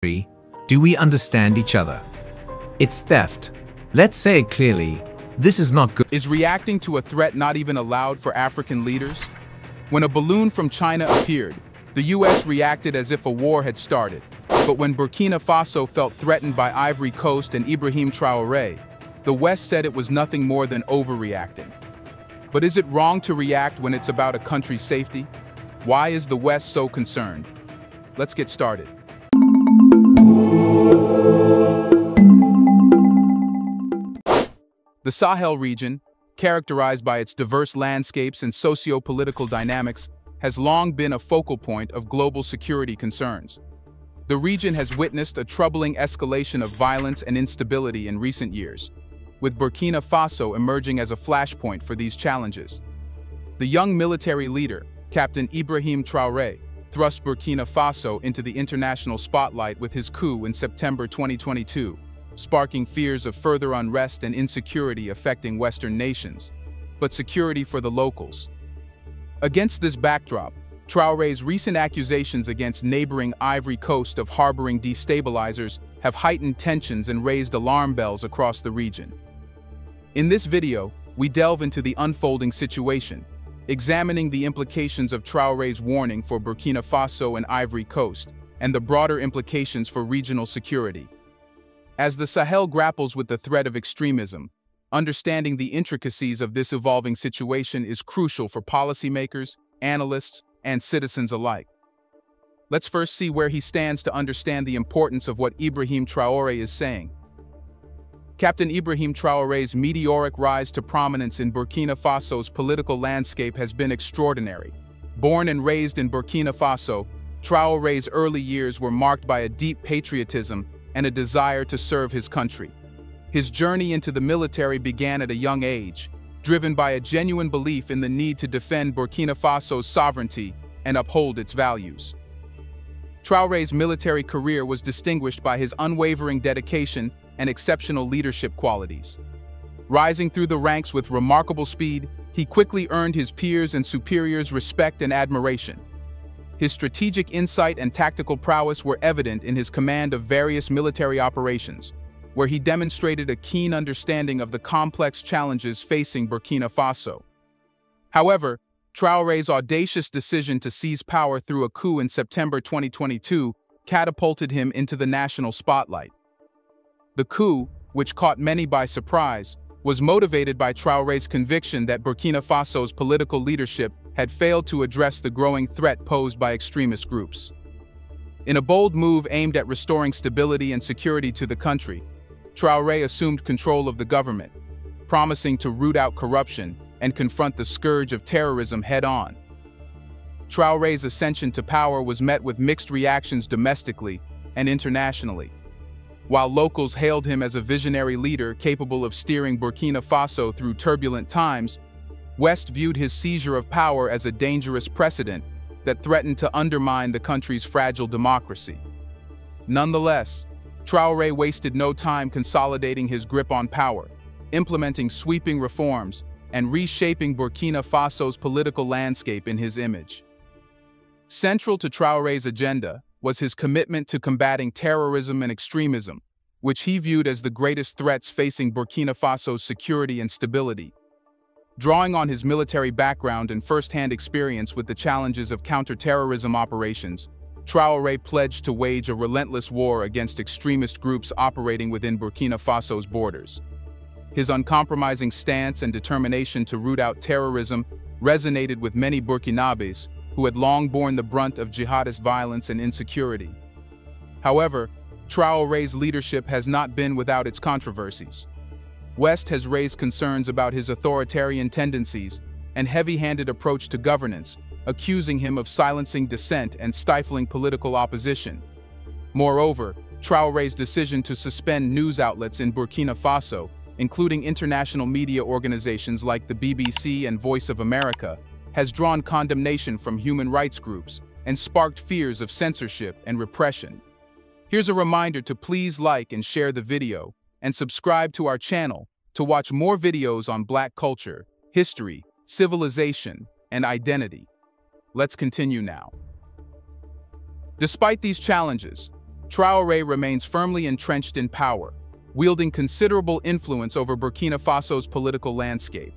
Do we understand each other? It's theft. Let's say it clearly. This is not good. Is reacting to a threat not even allowed for African leaders? When a balloon from China appeared, the US reacted as if a war had started. But when Burkina Faso felt threatened by Ivory Coast and Ibrahim Traore, the West said it was nothing more than overreacting. But is it wrong to react when it's about a country's safety? Why is the West so concerned? Let's get started. The Sahel region, characterized by its diverse landscapes and socio-political dynamics, has long been a focal point of global security concerns. The region has witnessed a troubling escalation of violence and instability in recent years, with Burkina Faso emerging as a flashpoint for these challenges. The young military leader, Captain Ibrahim Traore, thrust Burkina Faso into the international spotlight with his coup in September 2022, sparking fears of further unrest and insecurity affecting Western nations, but security for the locals. Against this backdrop, Traore's recent accusations against neighboring Ivory Coast of harboring destabilizers have heightened tensions and raised alarm bells across the region. In this video, we delve into the unfolding situation, examining the implications of Traore's warning for Burkina Faso and Ivory Coast, and the broader implications for regional security. As the Sahel grapples with the threat of extremism, understanding the intricacies of this evolving situation is crucial for policymakers, analysts, and citizens alike. Let's first see where he stands to understand the importance of what Ibrahim Traore is saying. Captain Ibrahim Traore's meteoric rise to prominence in Burkina Faso's political landscape has been extraordinary. Born and raised in Burkina Faso, Traore's early years were marked by a deep patriotism and a desire to serve his country. His journey into the military began at a young age, driven by a genuine belief in the need to defend Burkina Faso's sovereignty and uphold its values. Traore's military career was distinguished by his unwavering dedication and exceptional leadership qualities. Rising through the ranks with remarkable speed, he quickly earned his peers' and superiors' respect and admiration. His strategic insight and tactical prowess were evident in his command of various military operations, where he demonstrated a keen understanding of the complex challenges facing Burkina Faso. However, Traore's audacious decision to seize power through a coup in September 2022 catapulted him into the national spotlight. The coup, which caught many by surprise, was motivated by Traore's conviction that Burkina Faso's political leadership had failed to address the growing threat posed by extremist groups. In a bold move aimed at restoring stability and security to the country, Traore assumed control of the government, promising to root out corruption and confront the scourge of terrorism head-on. Traore's ascension to power was met with mixed reactions domestically and internationally. While locals hailed him as a visionary leader capable of steering Burkina Faso through turbulent times, West viewed his seizure of power as a dangerous precedent that threatened to undermine the country's fragile democracy. Nonetheless, Traore wasted no time consolidating his grip on power, implementing sweeping reforms, and reshaping Burkina Faso's political landscape in his image. Central to Traore's agenda was his commitment to combating terrorism and extremism, which he viewed as the greatest threats facing Burkina Faso's security and stability. Drawing on his military background and first-hand experience with the challenges of counter-terrorism operations, Traore pledged to wage a relentless war against extremist groups operating within Burkina Faso's borders. His uncompromising stance and determination to root out terrorism resonated with many Burkinabés who had long borne the brunt of jihadist violence and insecurity. However, Traore's leadership has not been without its controversies. West has raised concerns about his authoritarian tendencies and heavy-handed approach to governance, accusing him of silencing dissent and stifling political opposition. Moreover, Traore's decision to suspend news outlets in Burkina Faso, including international media organizations like the BBC and Voice of America, has drawn condemnation from human rights groups and sparked fears of censorship and repression. Here's a reminder to please like and share the video, and subscribe to our channel to watch more videos on Black culture, history, civilization, and identity. Let's continue now. Despite these challenges, Traore remains firmly entrenched in power, wielding considerable influence over Burkina Faso's political landscape.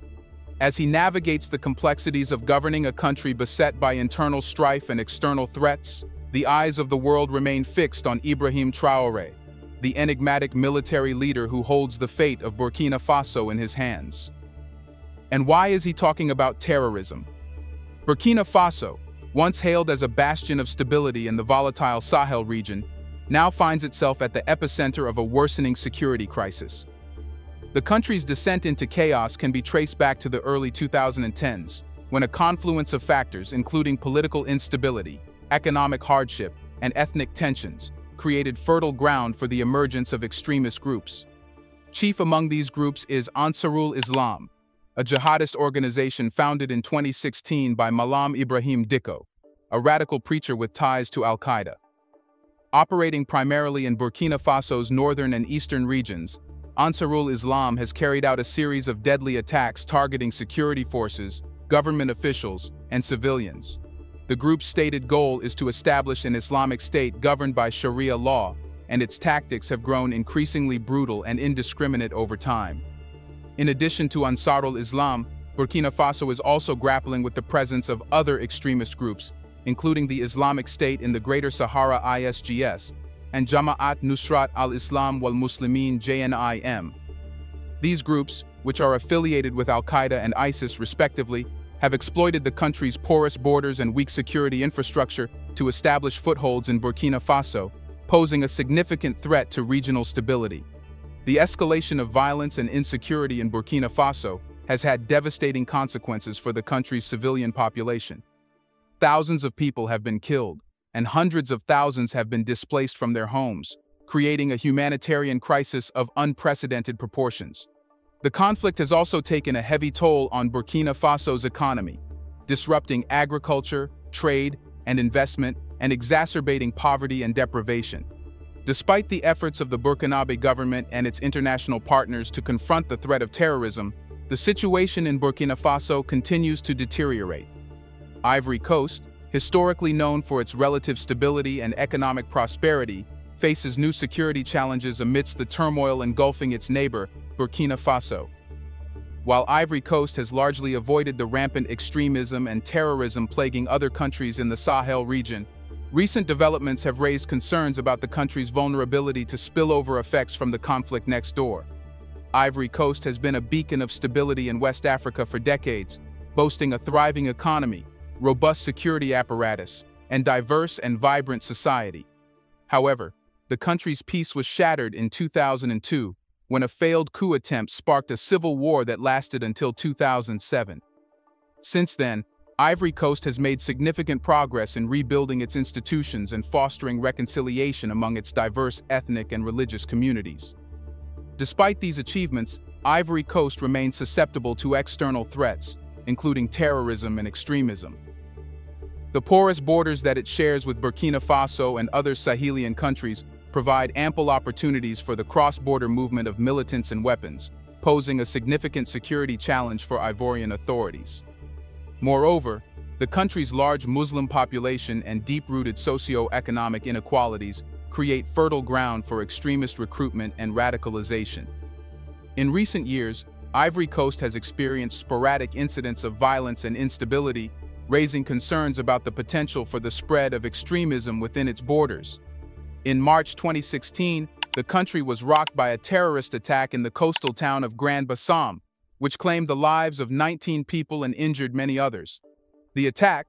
As he navigates the complexities of governing a country beset by internal strife and external threats, the eyes of the world remain fixed on Ibrahim Traore, the enigmatic military leader who holds the fate of Burkina Faso in his hands. And why is he talking about terrorism? Burkina Faso, once hailed as a bastion of stability in the volatile Sahel region, now finds itself at the epicenter of a worsening security crisis. The country's descent into chaos can be traced back to the early 2010s, when a confluence of factors, including political instability, economic hardship, and ethnic tensions, created fertile ground for the emergence of extremist groups. Chief among these groups is Ansarul Islam, a jihadist organization founded in 2016 by Malam Ibrahim Dicko, a radical preacher with ties to Al-Qaeda. Operating primarily in Burkina Faso's northern and eastern regions, Ansarul Islam has carried out a series of deadly attacks targeting security forces, government officials, and civilians. The group's stated goal is to establish an Islamic state governed by Sharia law, and its tactics have grown increasingly brutal and indiscriminate over time. In addition to Ansarul Islam, Burkina Faso is also grappling with the presence of other extremist groups, including the Islamic State in the Greater Sahara ISGS, and Jama'at Nusrat al-Islam wal-Muslimin JNIM. These groups, which are affiliated with Al-Qaeda and ISIS respectively, have exploited the country's porous borders and weak security infrastructure to establish footholds in Burkina Faso, posing a significant threat to regional stability. The escalation of violence and insecurity in Burkina Faso has had devastating consequences for the country's civilian population. Thousands of people have been killed, and hundreds of thousands have been displaced from their homes, creating a humanitarian crisis of unprecedented proportions. The conflict has also taken a heavy toll on Burkina Faso's economy, disrupting agriculture, trade, and investment, and exacerbating poverty and deprivation. Despite the efforts of the Burkinabe government and its international partners to confront the threat of terrorism, the situation in Burkina Faso continues to deteriorate. Ivory Coast, historically known for its relative stability and economic prosperity, faces new security challenges amidst the turmoil engulfing its neighbor, Burkina Faso. While Ivory Coast has largely avoided the rampant extremism and terrorism plaguing other countries in the Sahel region, recent developments have raised concerns about the country's vulnerability to spillover effects from the conflict next door. Ivory Coast has been a beacon of stability in West Africa for decades, boasting a thriving economy, robust security apparatus, and diverse and vibrant society. However, the country's peace was shattered in 2002 when a failed coup attempt sparked a civil war that lasted until 2007. Since then, Ivory Coast has made significant progress in rebuilding its institutions and fostering reconciliation among its diverse ethnic and religious communities. Despite these achievements, Ivory Coast remains susceptible to external threats, including terrorism and extremism. The porous borders that it shares with Burkina Faso and other Sahelian countries provide ample opportunities for the cross-border movement of militants and weapons, posing a significant security challenge for Ivorian authorities. Moreover, the country's large Muslim population and deep-rooted socio-economic inequalities create fertile ground for extremist recruitment and radicalization. In recent years, Ivory Coast has experienced sporadic incidents of violence and instability, raising concerns about the potential for the spread of extremism within its borders. In March 2016, the country was rocked by a terrorist attack in the coastal town of Grand Bassam, which claimed the lives of 19 people and injured many others. The attack,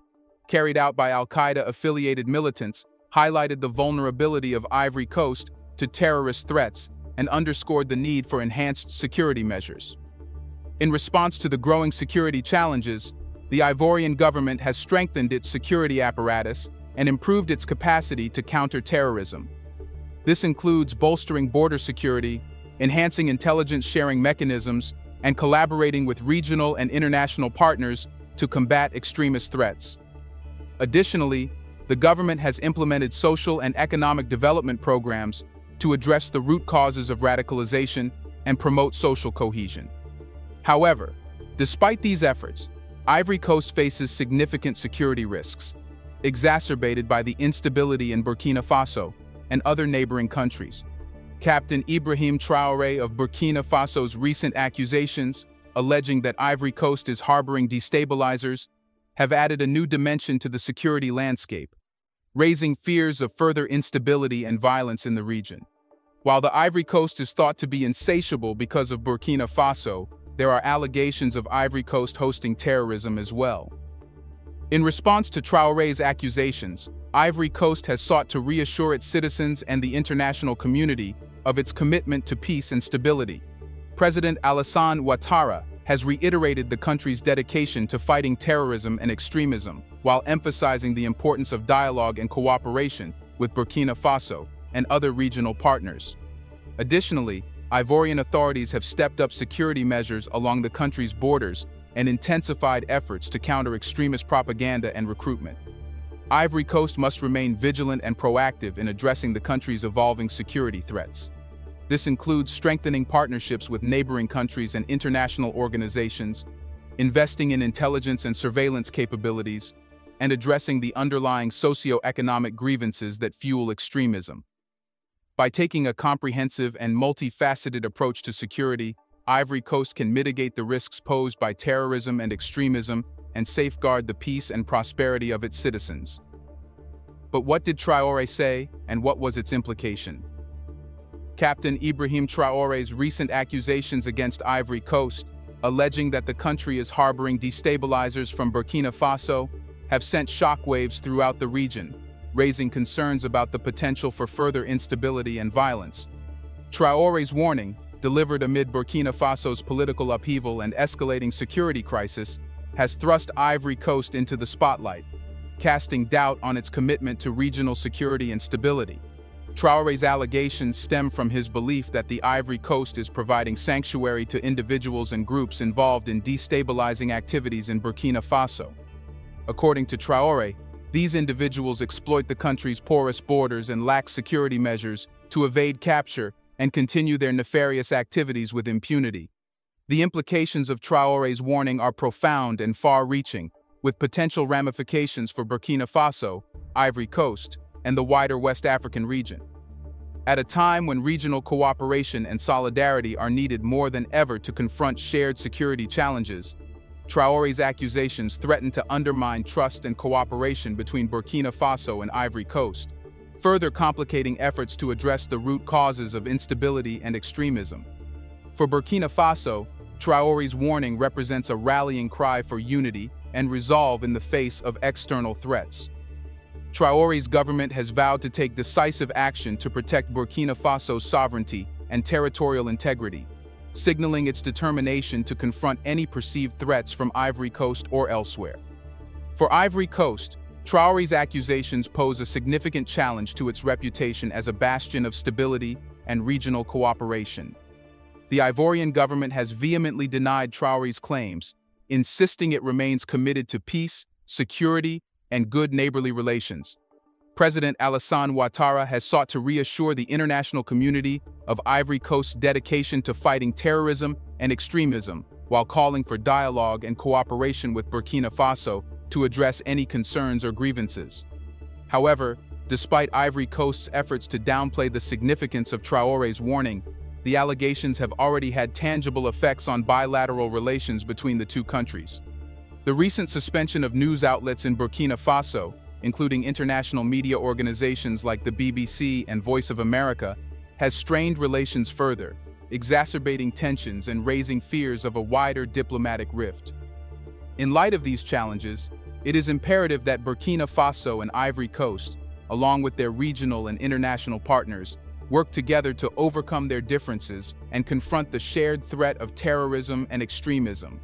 carried out by Al-Qaeda-affiliated militants, highlighted the vulnerability of Ivory Coast to terrorist threats and underscored the need for enhanced security measures. In response to the growing security challenges, the Ivorian government has strengthened its security apparatus and improved its capacity to counter terrorism. This includes bolstering border security, enhancing intelligence sharing mechanisms, and collaborating with regional and international partners to combat extremist threats. Additionally, the government has implemented social and economic development programs to address the root causes of radicalization and promote social cohesion. However, despite these efforts, Ivory Coast faces significant security risks, exacerbated by the instability in Burkina Faso, and other neighboring countries. Captain Ibrahim Traore of Burkina Faso's recent accusations, alleging that Ivory Coast is harboring destabilizers, have added a new dimension to the security landscape, raising fears of further instability and violence in the region. While the Ivory Coast is thought to be insatiable because of Burkina Faso, there are allegations of Ivory Coast hosting terrorism as well. In response to Traore's accusations, Ivory Coast has sought to reassure its citizens and the international community of its commitment to peace and stability. President Alassane Ouattara has reiterated the country's dedication to fighting terrorism and extremism, while emphasizing the importance of dialogue and cooperation with Burkina Faso and other regional partners. Additionally, Ivorian authorities have stepped up security measures along the country's borders and intensified efforts to counter extremist propaganda and recruitment. Ivory Coast must remain vigilant and proactive in addressing the country's evolving security threats. This includes strengthening partnerships with neighboring countries and international organizations, investing in intelligence and surveillance capabilities, and addressing the underlying socio-economic grievances that fuel extremism. By taking a comprehensive and multifaceted approach to security, Ivory Coast can mitigate the risks posed by terrorism and extremism and safeguard the peace and prosperity of its citizens. But what did Traore say, and what was its implication? Captain Ibrahim Traore's recent accusations against Ivory Coast, alleging that the country is harboring destabilizers from Burkina Faso, have sent shockwaves throughout the region, raising concerns about the potential for further instability and violence. Traore's warning, delivered amid Burkina Faso's political upheaval and escalating security crisis, has thrust Ivory Coast into the spotlight, casting doubt on its commitment to regional security and stability. Traore's allegations stem from his belief that the Ivory Coast is providing sanctuary to individuals and groups involved in destabilizing activities in Burkina Faso. According to Traore, these individuals exploit the country's porous borders and lax security measures to evade capture and continue their nefarious activities with impunity. The implications of Traore's warning are profound and far-reaching, with potential ramifications for Burkina Faso, Ivory Coast, and the wider West African region. At a time when regional cooperation and solidarity are needed more than ever to confront shared security challenges, Traore's accusations threaten to undermine trust and cooperation between Burkina Faso and Ivory Coast, further complicating efforts to address the root causes of instability and extremism. For Burkina Faso, Traore's warning represents a rallying cry for unity and resolve in the face of external threats. Traore's government has vowed to take decisive action to protect Burkina Faso's sovereignty and territorial integrity, signaling its determination to confront any perceived threats from Ivory Coast or elsewhere. For Ivory Coast, Traore's accusations pose a significant challenge to its reputation as a bastion of stability and regional cooperation. The Ivorian government has vehemently denied Traore's claims, insisting it remains committed to peace, security, and good neighborly relations. President Alassane Ouattara has sought to reassure the international community of Ivory Coast's dedication to fighting terrorism and extremism, while calling for dialogue and cooperation with Burkina Faso to address any concerns or grievances. However, despite Ivory Coast's efforts to downplay the significance of Traore's warning, the allegations have already had tangible effects on bilateral relations between the two countries. The recent suspension of news outlets in Burkina Faso, including international media organizations like the BBC and Voice of America, has strained relations further, exacerbating tensions and raising fears of a wider diplomatic rift. In light of these challenges, it is imperative that Burkina Faso and Ivory Coast, along with their regional and international partners, work together to overcome their differences and confront the shared threat of terrorism and extremism.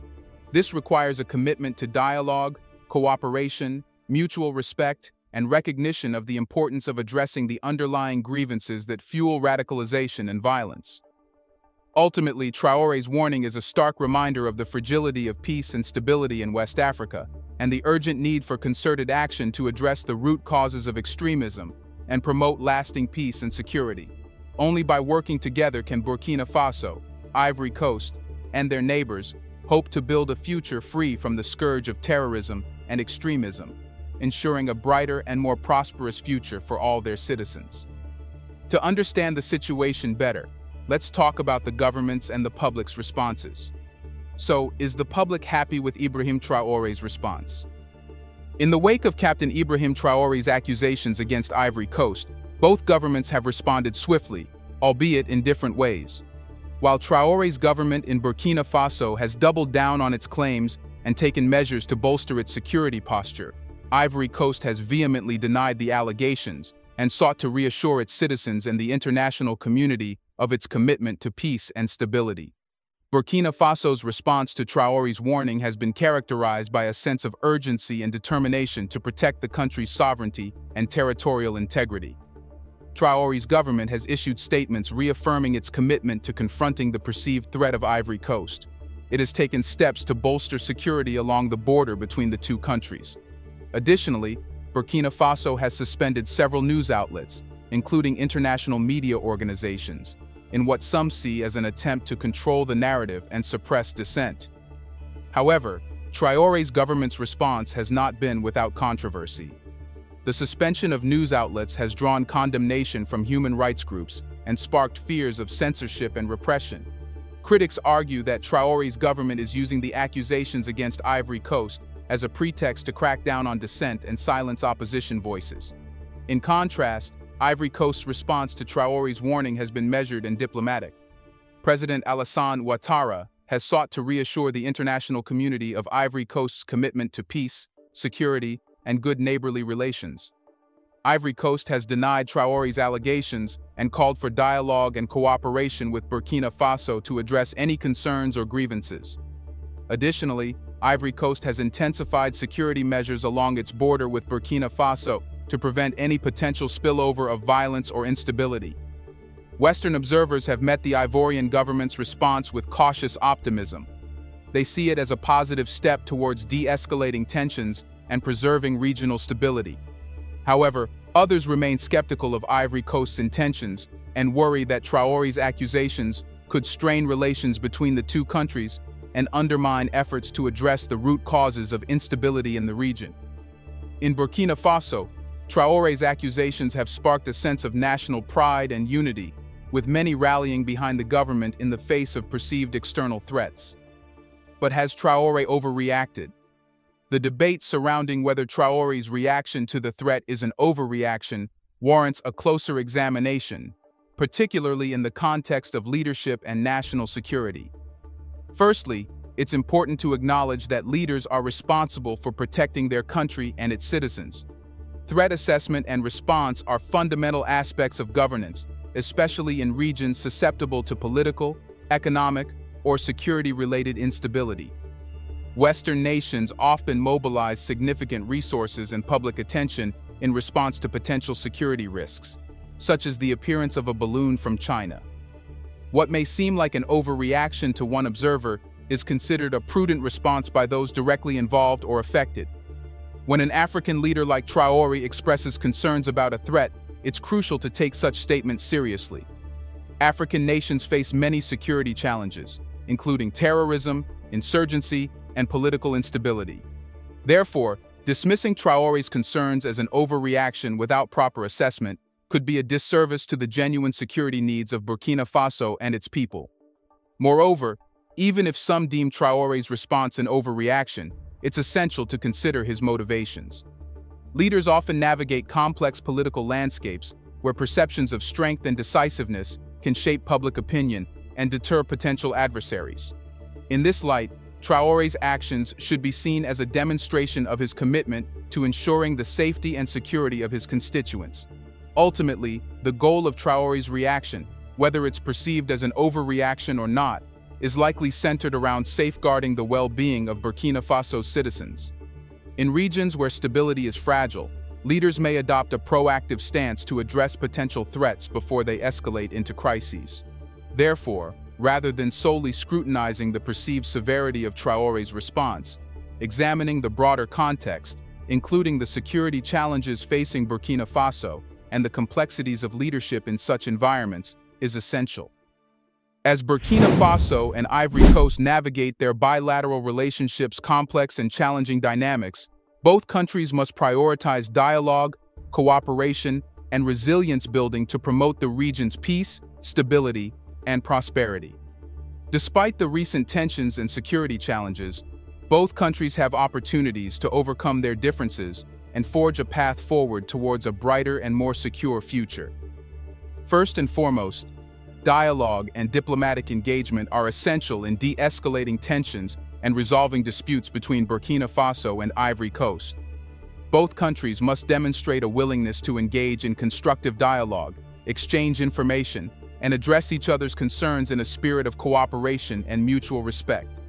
This requires a commitment to dialogue, cooperation, mutual respect, and recognition of the importance of addressing the underlying grievances that fuel radicalization and violence. Ultimately, Traore's warning is a stark reminder of the fragility of peace and stability in West Africa, and the urgent need for concerted action to address the root causes of extremism and promote lasting peace and security. Only by working together can Burkina Faso, Ivory Coast, and their neighbors hope to build a future free from the scourge of terrorism and extremism, ensuring a brighter and more prosperous future for all their citizens. To understand the situation better, let's talk about the government's and the public's responses. So, is the public happy with Ibrahim Traore's response? In the wake of Captain Ibrahim Traore's accusations against Ivory Coast, both governments have responded swiftly, albeit in different ways. While Traore's government in Burkina Faso has doubled down on its claims and taken measures to bolster its security posture, Ivory Coast has vehemently denied the allegations and sought to reassure its citizens and the international community of its commitment to peace and stability. Burkina Faso's response to Traore's warning has been characterized by a sense of urgency and determination to protect the country's sovereignty and territorial integrity. Traore's government has issued statements reaffirming its commitment to confronting the perceived threat of Ivory Coast. It has taken steps to bolster security along the border between the two countries. Additionally, Burkina Faso has suspended several news outlets, including international media organizations, in what some see as an attempt to control the narrative and suppress dissent. However, Traore's government's response has not been without controversy. The suspension of news outlets has drawn condemnation from human rights groups and sparked fears of censorship and repression. Critics argue that Traore's government is using the accusations against Ivory Coast as a pretext to crack down on dissent and silence opposition voices. In contrast, Ivory Coast's response to Traore's warning has been measured and diplomatic. President Alassane Ouattara has sought to reassure the international community of Ivory Coast's commitment to peace, security, and good neighborly relations. Ivory Coast has denied Traore's allegations and called for dialogue and cooperation with Burkina Faso to address any concerns or grievances. Additionally, Ivory Coast has intensified security measures along its border with Burkina Faso to prevent any potential spillover of violence or instability. Western observers have met the Ivorian government's response with cautious optimism. They see it as a positive step towards de-escalating tensions and preserving regional stability. However, others remain skeptical of Ivory Coast's intentions and worry that Traore's accusations could strain relations between the two countries and undermine efforts to address the root causes of instability in the region. In Burkina Faso, Traore's accusations have sparked a sense of national pride and unity, with many rallying behind the government in the face of perceived external threats. But has Traore overreacted? The debate surrounding whether Traore's reaction to the threat is an overreaction warrants a closer examination, particularly in the context of leadership and national security. Firstly, it's important to acknowledge that leaders are responsible for protecting their country and its citizens. Threat assessment and response are fundamental aspects of governance, especially in regions susceptible to political, economic, or security-related instability. Western nations often mobilize significant resources and public attention in response to potential security risks, such as the appearance of a balloon from China. What may seem like an overreaction to one observer is considered a prudent response by those directly involved or affected. When an African leader like Traore expresses concerns about a threat, it's crucial to take such statements seriously. African nations face many security challenges, including terrorism, insurgency, and political instability. Therefore, dismissing Traore's concerns as an overreaction without proper assessment could be a disservice to the genuine security needs of Burkina Faso and its people. Moreover, even if some deem Traore's response an overreaction, it's essential to consider his motivations. Leaders often navigate complex political landscapes where perceptions of strength and decisiveness can shape public opinion and deter potential adversaries. In this light, Traore's actions should be seen as a demonstration of his commitment to ensuring the safety and security of his constituents. Ultimately, the goal of Traore's reaction, whether it's perceived as an overreaction or not, is likely centered around safeguarding the well-being of Burkina Faso's citizens. In regions where stability is fragile, leaders may adopt a proactive stance to address potential threats before they escalate into crises. Therefore, rather than solely scrutinizing the perceived severity of Traore's response, examining the broader context, including the security challenges facing Burkina Faso and the complexities of leadership in such environments, is essential. As Burkina Faso and Ivory Coast navigate their bilateral relationships' complex and challenging dynamics, both countries must prioritize dialogue, cooperation, and resilience building to promote the region's peace, stability, and prosperity. Despite the recent tensions and security challenges, both countries have opportunities to overcome their differences and forge a path forward towards a brighter and more secure future. First and foremost, dialogue and diplomatic engagement are essential in de-escalating tensions and resolving disputes between Burkina Faso and Ivory Coast. Both countries must demonstrate a willingness to engage in constructive dialogue, exchange information, and address each other's concerns in a spirit of cooperation and mutual respect.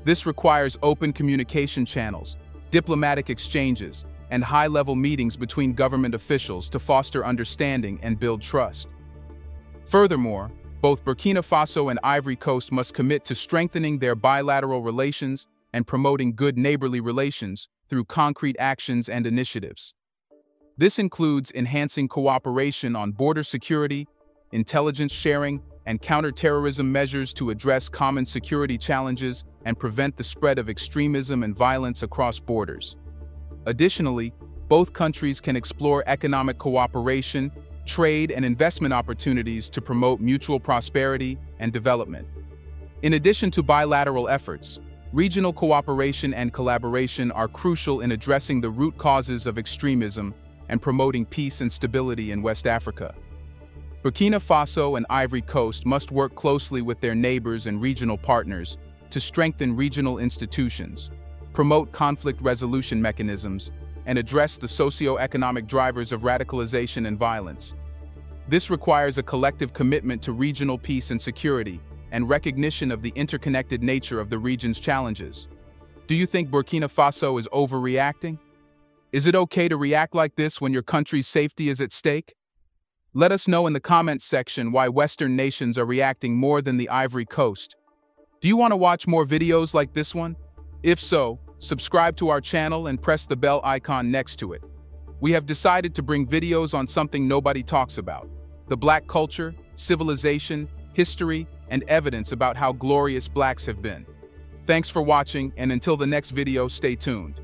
This requires open communication channels, diplomatic exchanges, and high-level meetings between government officials to foster understanding and build trust. Furthermore, both Burkina Faso and Ivory Coast must commit to strengthening their bilateral relations and promoting good neighborly relations through concrete actions and initiatives. This includes enhancing cooperation on border security, intelligence sharing, and counterterrorism measures to address common security challenges and prevent the spread of extremism and violence across borders. Additionally, both countries can explore economic cooperation, trade, and investment opportunities to promote mutual prosperity and development. In addition to bilateral efforts, regional cooperation and collaboration are crucial in addressing the root causes of extremism and promoting peace and stability in West Africa. Burkina Faso and Ivory Coast must work closely with their neighbors and regional partners to strengthen regional institutions, promote conflict resolution mechanisms, and address the socio-economic drivers of radicalization and violence. This requires a collective commitment to regional peace and security and recognition of the interconnected nature of the region's challenges. Do you think Burkina Faso is overreacting? Is it okay to react like this when your country's safety is at stake? Let us know in the comments section why Western nations are reacting more than the Ivory Coast. Do you want to watch more videos like this one? If so, subscribe to our channel and press the bell icon next to it. We have decided to bring videos on something nobody talks about: the Black culture, civilization, history, and evidence about how glorious Blacks have been. Thanks for watching, and until the next video, stay tuned.